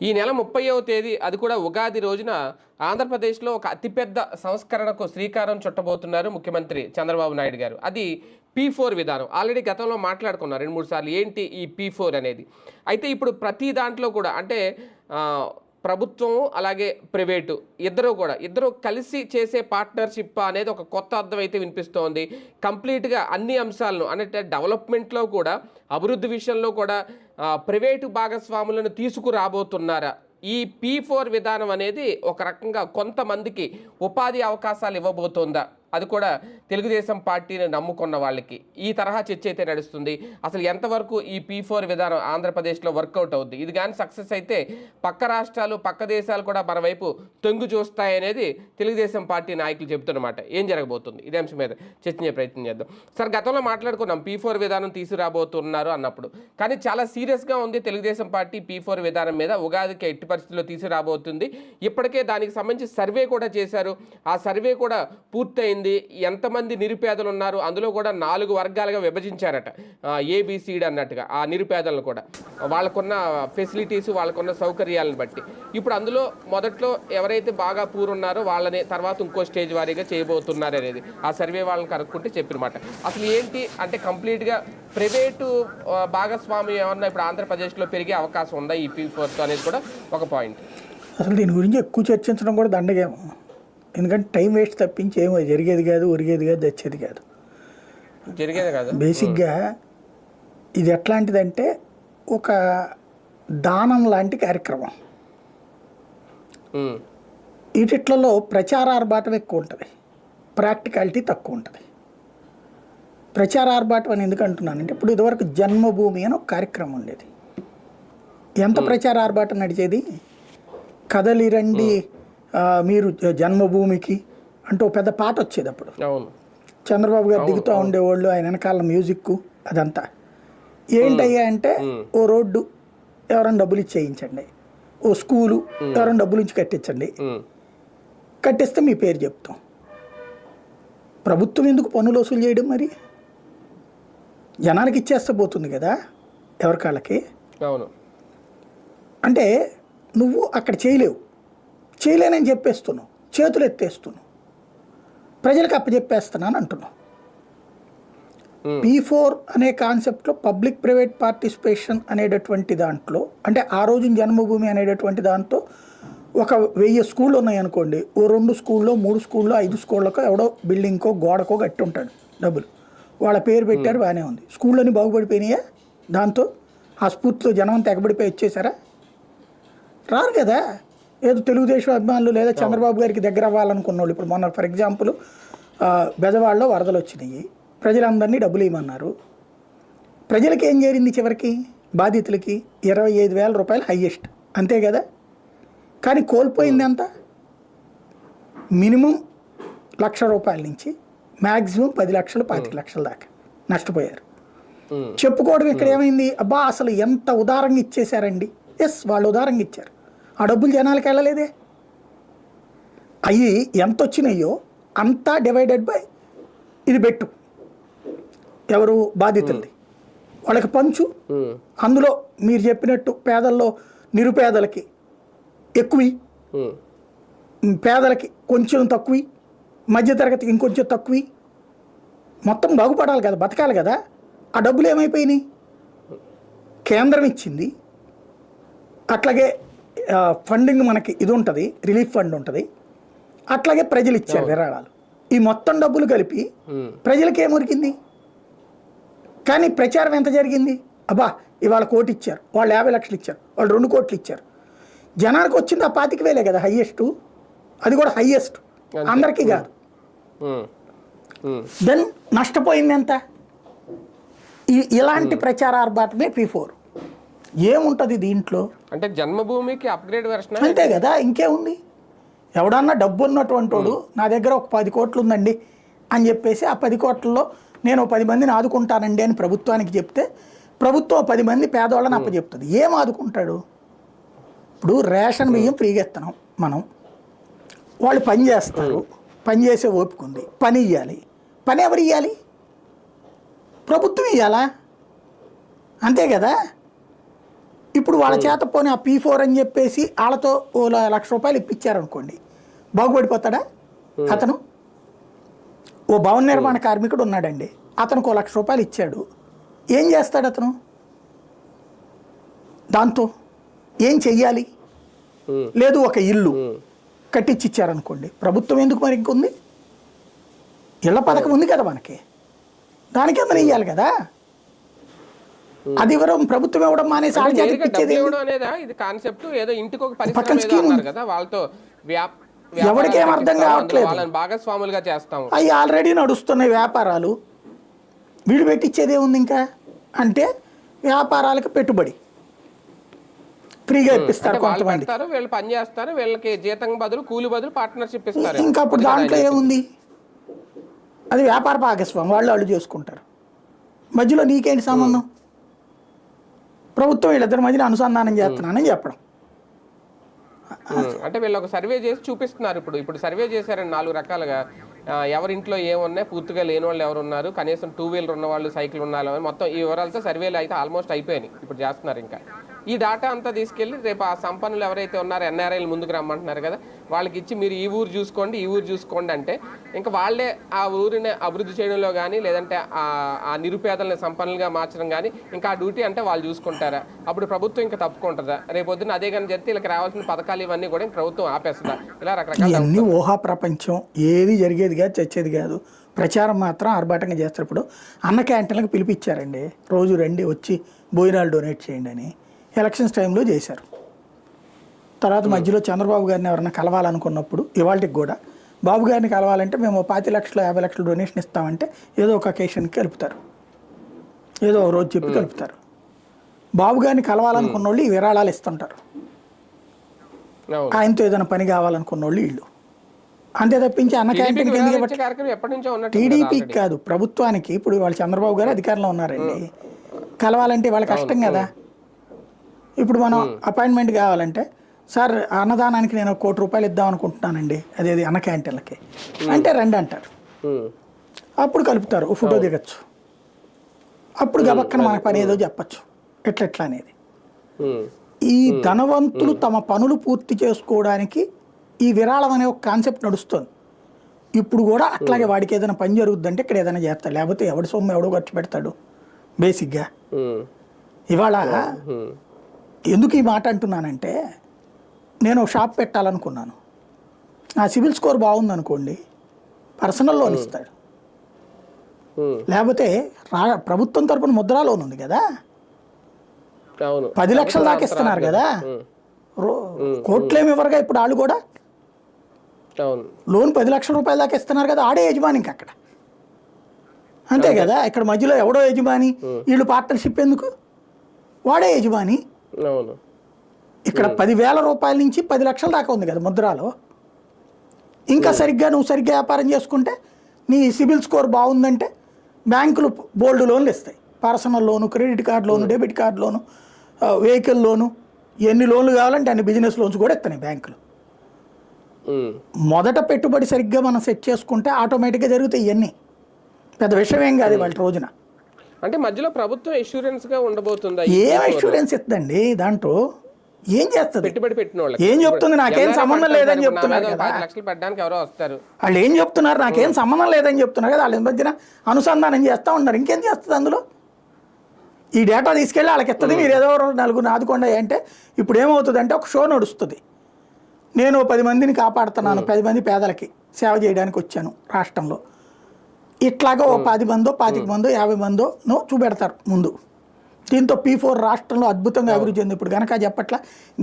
ఈ నెల 30వ తేదీ అది కూడా ఉగాది రోజున ఆంధ్రప్రదేశ్లో ఒక అతిపెద్ద సంస్కరణకు శ్రీకారం చుట్టబోతున్నారు ముఖ్యమంత్రి చంద్రబాబు నాయుడు గారు. అది P4 విధానం. ఆల్రెడీ గతంలో మాట్లాడుకున్నారు 2-3 సార్లు ఏంటి ఈ P4 అనేది. అయితే ఇప్పుడు ప్రతి దాంట్లో కూడా అంటే ప్రభుత్వం అలాగే ప్రైవేటు ఇద్దరు కలిసి చేసే పార్ట్నర్షిప్ అనేది ఒక కొత్త అర్థం అయితే వినిపిస్తోంది. కంప్లీట్గా అన్ని అంశాలను అంటే డెవలప్మెంట్లో కూడా అభివృద్ధి విషయంలో కూడా ప్రైవేటు భాగస్వాములను తీసుకురాబోతున్నారా? ఈ P4 విధానం అనేది ఒక రకంగా కొంతమందికి ఉపాధి అవకాశాలు ఇవ్వబోతోందా? అది కూడా తెలుగుదేశం పార్టీని నమ్ముకున్న వాళ్ళకి ఈ తరహా చర్చ అయితే నడుస్తుంది. అసలు ఎంతవరకు ఈ P4 విధానం ఆంధ్రప్రదేశ్లో వర్కౌట్ అవుద్ది? ఇది కానీ సక్సెస్ అయితే పక్క రాష్ట్రాలు పక్క దేశాలు కూడా మన వైపు తొంగి చూస్తాయనేది తెలుగుదేశం పార్టీ నాయకులు చెబుతున్నమాట. ఏం జరగబోతుంది ఇదే అంశం మీద చర్చించే ప్రయత్నం చేద్దాం. సార్, గతంలో మాట్లాడుకున్నాం P4 విధానం తీసుకురాబోతున్నారు అన్నప్పుడు, కానీ చాలా సీరియస్గా ఉంది తెలుగుదేశం పార్టీ P4 విధానం మీద. ఉగాదికి ఎట్టి పరిస్థితుల్లో తీసుకురాబోతుంది. ఇప్పటికే దానికి సంబంధించి సర్వే కూడా చేశారు. ఆ సర్వే కూడా పూర్తయింది. ఎంతమంది నిరుపేదలు ఉన్నారు అందులో కూడా 4 వర్గాలుగా విభజించారట, ABCD అన్నట్టుగా. ఆ నిరుపేదలను కూడా వాళ్ళకున్న ఫెసిలిటీస్ వాళ్ళకున్న సౌకర్యాలను బట్టి ఇప్పుడు అందులో మొదట్లో ఎవరైతే బాగా పూర్ ఉన్నారో వాళ్ళని తర్వాత ఇంకో స్టేజ్ వారీగా చేయబోతున్నారు అనేది ఆ సర్వే వాళ్ళని కనుక్కుంటే చెప్పినమాట. అసలు ఏంటి అంటే కంప్లీట్గా ప్రైవేటు భాగస్వామ్యం ఏమన్నా ఇప్పుడు ఆంధ్రప్రదేశ్లో పెరిగే అవకాశం ఉందా ఈ P4 అనేది కూడా ఒక పాయింట్. అసలు దీని గురించి ఎక్కువ చర్చించడం కూడా దండగేమో, ఎందుకంటే టైం వేస్ట్ తప్పించి ఏమో జరిగేది కాదు, ఒరిగేది కాదు, తెచ్చేది కాదు. బేసిక్గా ఇది ఎట్లాంటిదంటే ఒక దానం లాంటి కార్యక్రమం. వీటిట్లలో ప్రచారార్భాటం ఎక్కువ ఉంటుంది, ప్రాక్టికాలిటీ తక్కువ ఉంటుంది. ప్రచారార్భాటం అని ఎందుకు అంటున్నానంటే ఇప్పుడు ఇదివరకు జన్మభూమి అని ఒక కార్యక్రమం ఉండేది. ఎంత ప్రచారార్భాటం నడిచేది? కదలిరండి మీరు జన్మభూమికి అంటూ పెద్ద పాట వచ్చేది అప్పుడు. చంద్రబాబు గారు దిగుతూ ఉండేవాళ్ళు, ఆయన వెనకాల మ్యూజిక్ అదంతా. ఏంటయ్యా అంటే ఓ రోడ్డు ఎవరైనా డబ్బులు ఇచ్చి చేయించండి, ఓ స్కూలు ఎవరైనా డబ్బులు ఇచ్చి కట్టించండి, కట్టిస్తే మీ పేరు చెప్తాం. ప్రభుత్వం ఎందుకు పన్నులు వసూలు చేయడం? మరి జనానికి ఇచ్చేస్తే పోతుంది కదా ఎవరికాళ్ళకి. అంటే నువ్వు అక్కడ చేయలేనని చెప్పేస్తున్నావు, చేతులు ఎత్తేస్తున్నావు, ప్రజలకు అప్పచెప్పేస్తున్నాను అంటున్నావు. P4 అనే కాన్సెప్ట్లో పబ్లిక్ ప్రైవేట్ పార్టిసిపేషన్ అనేటటువంటి దాంట్లో అంటే ఆ రోజు జన్మభూమి అనేటటువంటి దాంతో ఒక 1000 స్కూళ్ళు ఉన్నాయనుకోండి, ఓ 2 స్కూల్లో 3 స్కూల్లో 5 స్కూళ్ళకో ఎవడో బిల్డింగ్కో గోడకో కట్టి ఉంటాడు డబ్బులు. వాళ్ళ పేరు పెట్టారు, బాగానే ఉంది. స్కూళ్ళని బాగుపడిపోయినాయా దాంతో? ఆ స్ఫూర్తితో జనం అంతా ఎగబడిపోయి వచ్చేసారా? రారు కదా. ఏదో తెలుగుదేశం అభిమానులు లేదా చంద్రబాబు గారికి దగ్గర అవ్వాలనుకున్న వాళ్ళు. ఇప్పుడు మొన్న ఫర్ ఎగ్జాంపుల్ బెజవాడలో వరదలు వచ్చినాయి, ప్రజలందరినీ డబ్బులు ఇవ్వమన్నారు. ప్రజలకి ఏం చేరింది చివరికి? బాధితులకి 25,000 రూపాయలు హయ్యెస్ట్, అంతే కదా. కానీ కోల్పోయింది ఎంత? మినిమం ₹1,00,000 నుంచి మ్యాక్సిమం 10 లక్షలు 25 లక్షల దాకా నష్టపోయారు. చెప్పుకోవడం ఇక్కడ ఏమైంది? అబ్బా అసలు ఎంత ఉదారంగా ఇచ్చేశారండి. ఎస్, వాళ్ళు ఉదారంగా ఇచ్చారు. ఆ డబ్బులు జనాలకు వెళ్ళలేదే. అవి ఎంత వచ్చినాయో అంతా డివైడెడ్ బై ఇది పెట్టు, ఎవరు బాధితులది వాళ్ళకి పంచు. అందులో మీరు చెప్పినట్టు పేదల్లో నిరుపేదలకి ఎక్కువి, పేదలకి కొంచెం తక్కువ, మధ్యతరగతికి ఇంకొంచెం తక్కువ. మొత్తం బాగుపడాలి కదా, బతకాలి కదా. ఆ డబ్బులు ఏమైపోయినాయి? కేంద్రం ఇచ్చింది, అట్లాగే ఫండింగ్ మనకి ఇది ఉంటుంది, రిలీఫ్ ఫండ్ ఉంటుంది, అట్లాగే ప్రజలు ఇచ్చారు విరాళాలు. ఈ మొత్తం డబ్బులు కలిపి ప్రజలకి ఏమొరికింది? కానీ ప్రచారం ఎంత జరిగింది? అబ్బా ఇవాళ 1 కోటి ఇచ్చారు, వాళ్ళు 50 లక్షలు ఇచ్చారు, వాళ్ళు 2 కోట్లు ఇచ్చారు. జనానికి వచ్చింది ఆ 25,000 కదా హయ్యెస్ట్. అది కూడా హయ్యెస్ట్, అందరికీ కాదు. దెన్ నష్టపోయింది ఎంత? ఇలాంటి ప్రచారార్భాటమే P4. ఏముంటుంది దీంట్లో? అంటే జన్మభూమికి అప్గ్రేడ్ వెర్షన్ అంతే కదా, ఇంకేముంది? ఎవడన్నా డబ్బు ఉన్నటువంటి వాడు నా దగ్గర ఒక 10 కోట్లు ఉందండి అని చెప్పేసి ఆ 10 కోట్లలో నేను 10 మందిని ఆదుకుంటానండి అని ప్రభుత్వానికి చెప్తే ప్రభుత్వం 10 మంది పేదవాళ్ళని అప్పచెప్తుంది. ఏం ఆదుకుంటాడు? ఇప్పుడు రేషన్ బియ్యం ఫ్రీగా ఇస్తున్నాం మనం, వాళ్ళు పని చేస్తారు, పని చేసే ఓపిక ఉంది, పని ఇవ్వాలి. పని ఎవరు ఇవ్వాలి? ప్రభుత్వం ఇవ్వాలా? అంతే కదా. ఇప్పుడు వాళ్ళ చేత పోనీ ఆ P4 అని చెప్పేసి వాళ్ళతో ఓ ₹1,00,000 ఇప్పించారనుకోండి, బాగుపడిపోతాడా అతను? ఓ భవన నిర్మాణ కార్మికుడు ఉన్నాడండి, అతనికి ₹1,00,000 ఇచ్చాడు, ఏం చేస్తాడు అతను? దాంతో ఏం చెయ్యాలి? లేదు ఒక ఇల్లు కట్టించి ఇచ్చారనుకోండి, ప్రభుత్వం ఎందుకు మరి ఇంకుంది? ఇళ్ల పథకం ఉంది కదా మనకి, దానికి అందరూ ఇవ్వాలి కదా. అది ఇవ్వడం, ప్రభుత్వం ఇవ్వడం మానేసి వాళ్ళ చేత నేరుగా ఇప్పించేది డబ్బులు ఏంది? ఇవ్వడం అనేదా? ఇది కాన్సెప్ట్ ఏదో ఇంటికి ఒక పక్కన పరిశ్రమ ఏదో స్కీమ్ అన్నారు ఉంది. కదా, వాళ్ళతో ఎవరికేం అర్థం కావట్లేదు. వాళ్ళని భాగస్వాములుగా చేస్తాము. అవి ఆల్రెడీ నడుస్తున్నాయి వ్యాపారాలు, వీడు పెట్టించేదే ఉంది ఇంకా అంటే వ్యాపారాలకు పెట్టుబడి ఫ్రీగా ఇప్పిస్తారు అంటే వాళ్ళు కొంతమంది. పెడతారు, వీళ్ళు పని చేస్తారు, వీళ్ళకి జీతం బదులు కూలి బదులు పార్ట్నర్షిప్ ఇస్తారు. ఇంకా అప్పుడు దాంట్లో ఏముంది? అది వ్యాపార భాగస్వామి, వాళ్ళు చేసుకుంటారు. మధ్యలో నీకేంటి సంబంధం? ప్రభుత్వం వీళ్ళిద్దరి మధ్యన అనుసంధానం చేస్తున్నానని చెప్పడం. అంటే వీళ్ళు ఒక సర్వే చేసి చూపిస్తున్నారు. ఇప్పుడు సర్వే చేశారండి 4 రకాలుగా. ఎవరింట్లో ఏమున్నాయి, పూర్తిగా లేని వాళ్ళు ఎవరు ఉన్నారు, కనీసం 2 వీలర్ ఉన్న వాళ్ళు, సైకిల్ ఉన్న వాళ్ళు, మొత్తం ఈ వివరాలతో సర్వేలు అయితే ఆల్మోస్ట్ అయిపోయినాయి. ఇప్పుడు చేస్తున్నారు. ఇంకా ఈ డేటా అంతా తీసుకెళ్ళి రేపు ఆ సంపన్నులు ఎవరైతే ఉన్నారో ఎన్ఆర్ఐలు ముందుకు రమ్మంటున్నారు కదా, వాళ్ళకి ఇచ్చి మీరు ఈ ఊరు చూసుకోండి, ఈ ఊరు చూసుకోండి అంటే ఇంకా వాళ్ళే ఆ ఊరిని అభివృద్ధి చేయడంలో కానీ, లేదంటే ఆ నిరుపేదల్ని సంపన్నులుగా మార్చడం కానీ, ఇంకా ఆ డ్యూటీ అంటే వాళ్ళు చూసుకుంటారా? అప్పుడు ప్రభుత్వం ఇంకా తప్పుకుంటుందా? రేపొద్దున అదే కానీ చెప్తే వీళ్ళకి రావాల్సిన పథకాలు ఇవన్నీ కూడా ప్రభుత్వం ఆపేస్తుందా? ఇలా రకరకాల ఇవన్నీ ఊహా ప్రపంచం, ఏది జరిగేది కాదు, చచ్చేది కాదు. ప్రచారం మాత్రం ఆర్భాటంగా చేస్తారు. ఇప్పుడు అన్న క్యాంటీన్లకు పిలిపించారండి, రోజు రండి వచ్చి భోజనాలు డొనేట్ చేయండి అని. ఎలక్షన్స్ టైంలో చేశారు. తర్వాత మధ్యలో చంద్రబాబు గారిని ఎవరైనా కలవాలనుకున్నప్పుడు ఇవాళకి కూడా బాబు గారిని కలవాలంటే మేము 25 లక్షలు 50 లక్షలు డొనేషన్ ఇస్తామంటే ఏదో ఒక అకేషన్కి కలుపుతారు, ఏదో ఒక రోజు చెప్పి కలుపుతారు. బాబు గారిని కలవాలనుకున్న వాళ్ళు ఈ విరాళాలు ఇస్తుంటారు, ఆయనతో ఏదైనా పని కావాలనుకున్న వాళ్ళు వీళ్ళు. అంతే తప్పించి అన్న క్యాంటీన్కి ఎందుకు ఇవ్వట్లేదు? టీడీపీకి కాదు, ప్రభుత్వానికి. ఇప్పుడు వాళ్ళు చంద్రబాబు గారు అధికారంలో ఉన్నారండి, కలవాలంటే వాళ్ళ కష్టం కదా. ఇప్పుడు మనం అపాయింట్మెంట్ కావాలంటే, సార్ అన్నదానానికి నేను ₹1,00,00,000 ఇద్దాం అనుకుంటున్నానండి, అదేది అన్న క్యాంటీన్లకి అంటే రండి అంటారు. అప్పుడు కలుపుతారు, ఫోటో దిగచ్చు, అప్పుడు గబక్కన మన పని ఏదో చెప్పచ్చు ఎట్లా అనేది. ఈ ధనవంతులు తమ పనులు పూర్తి చేసుకోవడానికి ఈ విరాళం అనే ఒక కాన్సెప్ట్ నడుస్తుంది. ఇప్పుడు కూడా అట్లాగే వాడికి ఏదైనా పని జరుగుద్దంటే ఇక్కడ ఏదైనా చేస్తాడు, లేకపోతే ఎవడి సొమ్ము ఎవడో ఖర్చు పెడతాడు బేసిక్గా. ఇవాళ ఎందుకు ఈ మాట అంటున్నానంటే, నేను షాప్ పెట్టాలనుకున్నాను, నా సిబిల్ స్కోర్ బాగుందనుకోండి, పర్సనల్ లోన్ ఇస్తాడు. లేకపోతే ప్రభుత్వం తరపున ముద్రా లోన్ ఉంది కదా, 10 లక్షల దాకా ఇస్తున్నారు కదా, కోట్లేమి ఇవ్వరుగా ఇప్పుడు వాళ్ళు కూడా. లోన్ 10 లక్షల రూపాయల దాకా ఇస్తున్నారు కదా, ఆడే యజమాని ఇంక అక్కడ, అంతే కదా. ఇక్కడ మధ్యలో ఎవడో యజమాని, వీళ్ళు పార్ట్నర్షిప్ ఎందుకు? వాడే యజమాని. ఇక్కడ 10,000 రూపాయల నుంచి 10 లక్షల దాకా ఉంది కదా ముద్రాలో. ఇంకా నువ్వు సరిగ్గా వ్యాపారం చేసుకుంటే, నీ సిబిల్ స్కోర్ బాగుందంటే బ్యాంకులు బోల్డ్ లోన్లు ఇస్తాయి. పర్సనల్ లోను, క్రెడిట్ కార్డు లోను, డెబిట్ కార్డు లోను, వెహికల్ లోను, ఎన్ని లోన్లు కావాలంటే అన్ని బిజినెస్ లోన్స్ కూడా ఇస్తున్నాయి బ్యాంకులు. మొదట పెట్టుబడి సరిగ్గా మనం సెట్ చేసుకుంటే ఆటోమేటిక్గా జరుగుతాయి ఇవన్నీ. పెద్ద విషయం ఏం కాదు వాళ్ళ రోజున. అంటే మధ్యలో ప్రభుత్వం ఇన్సూరెన్స్ గా ఉండబోతుందా? ఏం ఇన్సూరెన్స్ ఇస్తుందండి దాంట్లో? ఏం చేస్తుంది? పెట్టుబడి పెట్టిన వాళ్ళకి ఏం చెప్తుంది? నాకేం సంబంధం లేదని చెప్తున్నారు కదా. 10 లక్షలు పెట్టడానికి ఎవరో వస్తారు, వాళ్ళు ఏం చెప్తున్నారు? నాకేం సంబంధం లేదని చెప్తున్నారు కదా. వాళ్ళ మధ్యన అనుసంధానం చేస్తూ ఉన్నారు. ఇంకేం చేస్తుంది అందులో? ఈ డేటా తీసుకెళ్ళి వాళ్ళకి ఇస్తుంది, మీరు ఏదో 4 ఆదుకోండి అంటే. ఇప్పుడు ఏమవుతుందంటే, ఒక షో నడుస్తుంది, నేను 10 మందిని కాపాడుతున్నాను, 10 మంది పేదలకి సేవ చేయడానికి వచ్చాను రాష్ట్రంలో, ఇట్లాగా ఓ 10 మందో 25 మందో 50 మందో చూపెడతారు ముందు. దీంతో P4 రాష్ట్రంలో అద్భుతంగా అభివృద్ధి చెంది. ఇప్పుడు కనుక చెప్పట్ల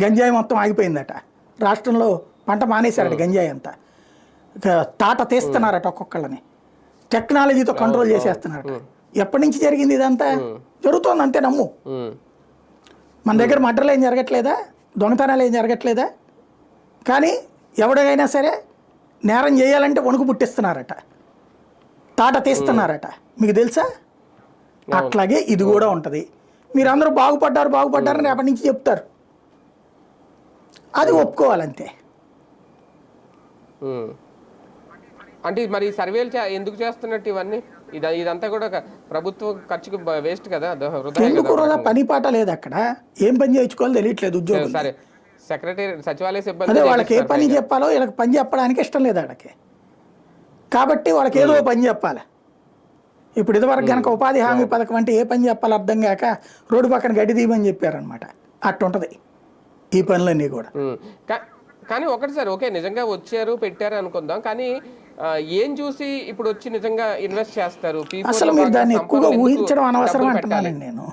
గంజాయి మొత్తం ఆగిపోయిందట రాష్ట్రంలో, పంట మానేశారట గంజాయి అంతా, తాట తీస్తున్నారట ఒక్కొక్కళ్ళని, టెక్నాలజీతో కంట్రోల్ చేసేస్తున్నారట. ఎప్పటి నుంచి జరిగింది ఇదంతా? జరుగుతోంది అంతే, నమ్ము. మన దగ్గర మర్డర్లు ఏం జరగట్లేదా, దొంగతనాలు ఏం జరగట్లేదా? కానీ ఎవడైనా సరే నేరం చేయాలంటే వణుకు పుట్టిస్తున్నారట, తాట తీస్తున్నారట. మీకు తెలుసా? అట్లాగే ఇది కూడా ఉంటుంది. మీరు అందరూ బాగుపడ్డారని రేపటి నుంచి చెప్తారు, అది ఒప్పుకోవాలంతే. అంటే మరి సర్వేలు ఎందుకు చేస్తున్నట్టు ఇవన్నీ ఇదంతా కూడా ప్రభుత్వం ఖర్చుకు వేస్ట్ కదా, వృధా ఎందుకు కదా. వృధా? పని పాట లేదు అక్కడ, ఏం పని చేయించుకోవాలో తెలియట్లేదు ఉద్యోగులు. సరే, సెక్రటరీ సచివాలయ అదే సిబ్బంది వాళ్ళకి ఏ పని చెప్పాలో వీళ్ళకి పని చెప్పడానికి ఇష్టం లేదు వాళ్ళకి, కాబట్టి వాళ్ళకి ఏదో పని చెప్పాలి. ఇప్పుడు ఇదివరకు కనుక ఉపాధి హామీ పథకం అంటే ఏ పని చెప్పాలి అర్థం కాక రోడ్డు పక్కన గడ్డి తీయమని చెప్పారనమాట. అట్టుంటది ఈ పనులన్నీ కూడా. కానీ ఒకటి సార్, ఓకే నిజంగా వచ్చారు పెట్టారు అనుకుందాం, కానీ ఏం చూసి ఇప్పుడు వచ్చి నిజంగా ఇన్వెస్ట్ చేస్తారు? అసలు మీరు దాన్ని ఎక్కువగా ఊహించడం అనవసరం అంటున్నానండి నేను.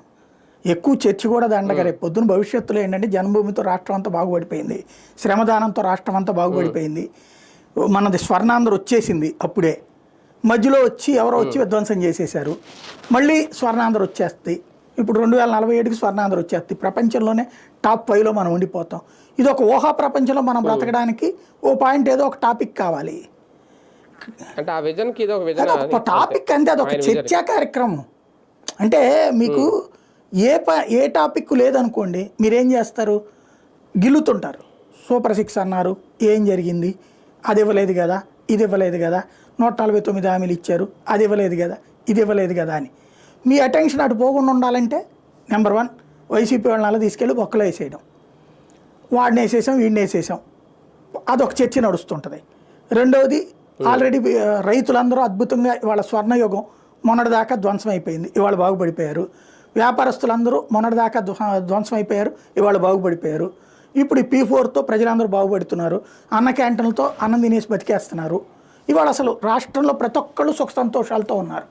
ఎక్కువ చర్చ కూడా దండగా. రేపు పొద్దున భవిష్యత్తులో ఏంటంటే జన్మభూమితో రాష్ట్రం అంతా బాగుపడిపోయింది, శ్రమదానంతో రాష్ట్రం అంతా బాగుపడిపోయింది, మనది స్వర్ణాంధ్ర వచ్చేసింది. అప్పుడే మధ్యలో వచ్చి ఎవరో వచ్చి విధ్వంసం చేసేశారు, మళ్ళీ స్వర్ణాంధ్ర వచ్చేస్తుంది. ఇప్పుడు 2047కి స్వర్ణాంధ్ర వచ్చేస్తుంది. ప్రపంచంలోనే టాప్ 5లో మనం ఉండిపోతాం. ఇది ఒక ఊహా ప్రపంచంలో మనం బ్రతకడానికి ఓ పాయింట్ ఏదో ఒక టాపిక్ కావాలి. అంటే ఆ విజన్కి ఇది ఒక విజన్, ఒక టాపిక్ అంతే, అదొక చర్చా కార్యక్రమం. అంటే మీకు ఏ టాపిక్ లేదనుకోండి, మీరేం చేస్తారు? గిల్లుతుంటారు. సూపర్ 6 అన్నారు, ఏం జరిగింది? అది ఇవ్వలేదు కదా, ఇది ఇవ్వలేదు కదా, 149 హామీలు ఇచ్చారు, అది ఇవ్వలేదు కదా, ఇది ఇవ్వలేదు కదా అని మీ అటెన్షన్ అటు పోకుండా ఉండాలంటే నెంబర్ 1 వైసీపీ వాళ్ళని అలా తీసుకెళ్ళి బొక్కలో వేసేయడం, వాడిని వేసేసాం వీడిని వేసేసాం, అదొక చర్చ నడుస్తుంటుంది. రెండవది, ఆల్రెడీ రైతులందరూ అద్భుతంగా ఇవాళ స్వర్ణయుగం మొన్నటిదాకా ధ్వంసం అయిపోయింది, ఇవాళ బాగుపడిపోయారు. వ్యాపారస్తులందరూ మొన్నటిదాకా ధ్వంసం అయిపోయారు, ఇవాళ బాగుపడిపోయారు. ఇప్పుడు ఈ P4తో ప్రజలందరూ బాగుపడుతున్నారు, అన్న క్యాంటీన్లతో అన్నం తినేసి బతికేస్తున్నారు. ఇవాళ అసలు రాష్ట్రంలో ప్రతి ఒక్కళ్ళు సుఖ సంతోషాలతో ఉన్నారు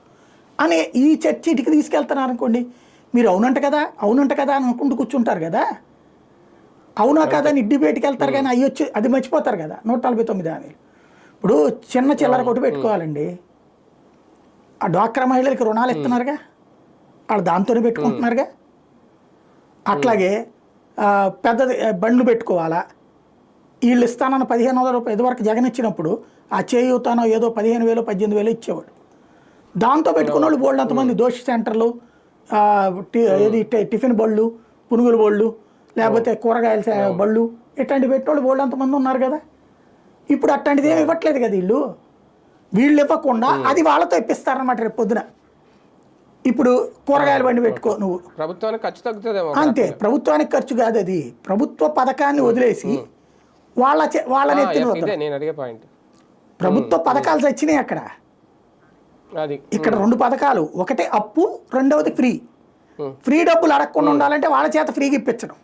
అనే ఈ చర్చ ఇటుకి తీసుకెళ్తున్నారు అనుకోండి, మీరు అవునంట కదా అవునంట కదా అని అనుకుంటూ కూర్చుంటారు కదా. అవునా కదా అని డిబేట్కి వెళ్తారు, కానీ అవి వచ్చి అది మర్చిపోతారు కదా. 149 హామీలు ఇప్పుడు చిన్న చిల్లర కొట్టు పెట్టుకోవాలండి. ఆ డ్వాక్రా మహిళలకి రుణాలు ఇస్తున్నారుగా, వాళ్ళు దాంతోనే పెట్టుకుంటున్నారుగా. అట్లాగే పెద్ద బండ్లు పెట్టుకోవాలా, వీళ్ళు ఇస్తానన్న 15,000 రూపాయలు ఇదివరకు జగన్ ఇచ్చినప్పుడు ఆ చేయూతానో ఏదో 15,000 18,000 ఇచ్చేవాడు. దాంతో పెట్టుకున్న వాళ్ళు బోల్డ్ అంతమంది దోశ సెంటర్లు, ఏది టిఫిన్ బళ్ళు, పునుగుల బళ్ళు, లేకపోతే కూరగాయల బళ్ళు, ఇట్లాంటివి పెట్టినోళ్ళు బోల్డ్ అంతమంది ఉన్నారు కదా. ఇప్పుడు అట్లాంటిది ఏమి ఇవ్వట్లేదు కదా వీళ్ళు ఇవ్వకుండా అది వాళ్ళతో ఇప్పిస్తారనమాట రేపు పొద్దున. ఇప్పుడు కూరగాయల బండి పెట్టుకో నువ్వు, ప్రభుత్వానికి ఖర్చు తగ్గుతుందేమో. అంతే, ప్రభుత్వానికి ఖర్చు కాదు, అది ప్రభుత్వ పథకాన్ని వదిలేసి వాళ్ళ నెత్తిన నేను అడిగే పాయింట్. ప్రభుత్వ పథకాలు చచ్చినాయి అక్కడ. అది ఇక్కడ 2 పథకాలు, ఒకటి అప్పు, రెండవది ఫ్రీ డబ్బులు అడగకుండా ఉండాలంటే వాళ్ళ చేత ఫ్రీగా ఇప్పించడం.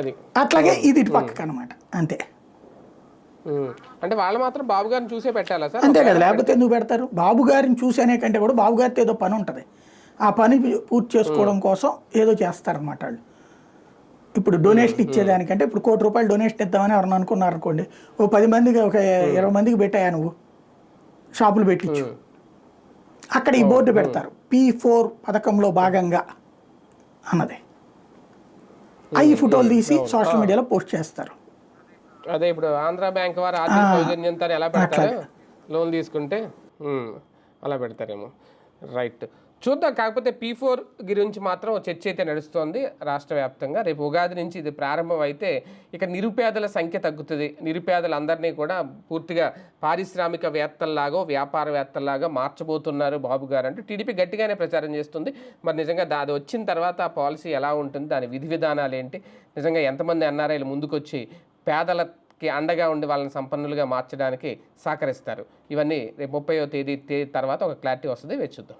అది అట్లాగే ఇది ఇటు పక్కకు అనమాట. అంతే. అంటే వాళ్ళు మాత్రం బాబు గారిని చూసే పెట్టాలా సార్? అంతే కదా, లేకపోతే ఎందుకు పెడతారు? బాబు గారిని చూసేనే కంటే కూడా బాబు గారితో ఏదో పని ఉంటుంది, ఆ పని పూర్తి చేసుకోవడం కోసం ఏదో చేస్తారనమాట వాళ్ళు. ఇప్పుడు డొనేషన్ ఇచ్చేదానికంటే ఇప్పుడు ₹1,00,00,000 డొనేషన్ ఇద్దామని ఎవరన్నా అనుకున్నారు అనుకోండి, ఓ 10 మందికి ఒక 20 మందికి పెట్టాయా నువ్వు, షాపులు పెట్టించు, అక్కడ ఈ బోర్డు పెడతారు P4 పథకంలో భాగంగా అన్నది. అవి ఫోటోలు తీసి సోషల్ మీడియాలో పోస్ట్ చేస్తారు. అదే ఇప్పుడు ఆంధ్ర బ్యాంక్ వారు ఆర్థిక సౌజన్యంతో ఎలా పెడతారు, లోన్ తీసుకుంటే అలా పెడతారేమో. రైట్, చూద్దాం. కాకపోతే P4 గురించి మాత్రం చర్చ అయితే నడుస్తోంది రాష్ట్ర వ్యాప్తంగా. రేపు ఉగాది నుంచి ఇది ప్రారంభం అయితే ఇక నిరుపేదల సంఖ్య తగ్గుతుంది. నిరుపేదలందరినీ కూడా పూర్తిగా పారిశ్రామికవేత్తల్లాగో వ్యాపారవేత్తల్లాగా మార్చబోతున్నారు బాబు గారు అంటూ టీడీపీ గట్టిగానే ప్రచారం చేస్తుంది. మరి నిజంగా అది వచ్చిన తర్వాత ఆ పాలసీ ఎలా ఉంటుంది, దాని విధి విధానాలు ఏంటి, నిజంగా ఎంతమంది ఎన్ఆర్ఐలు ముందుకొచ్చి పేదలకి అండగా ఉండి వాళ్ళని సంపన్నులుగా మార్చడానికి సహకరిస్తారు, ఇవన్నీ రేపు 30వ తేదీ తర్వాత ఒక క్లారిటీ వస్తుంది, వేచి చూద్దాం.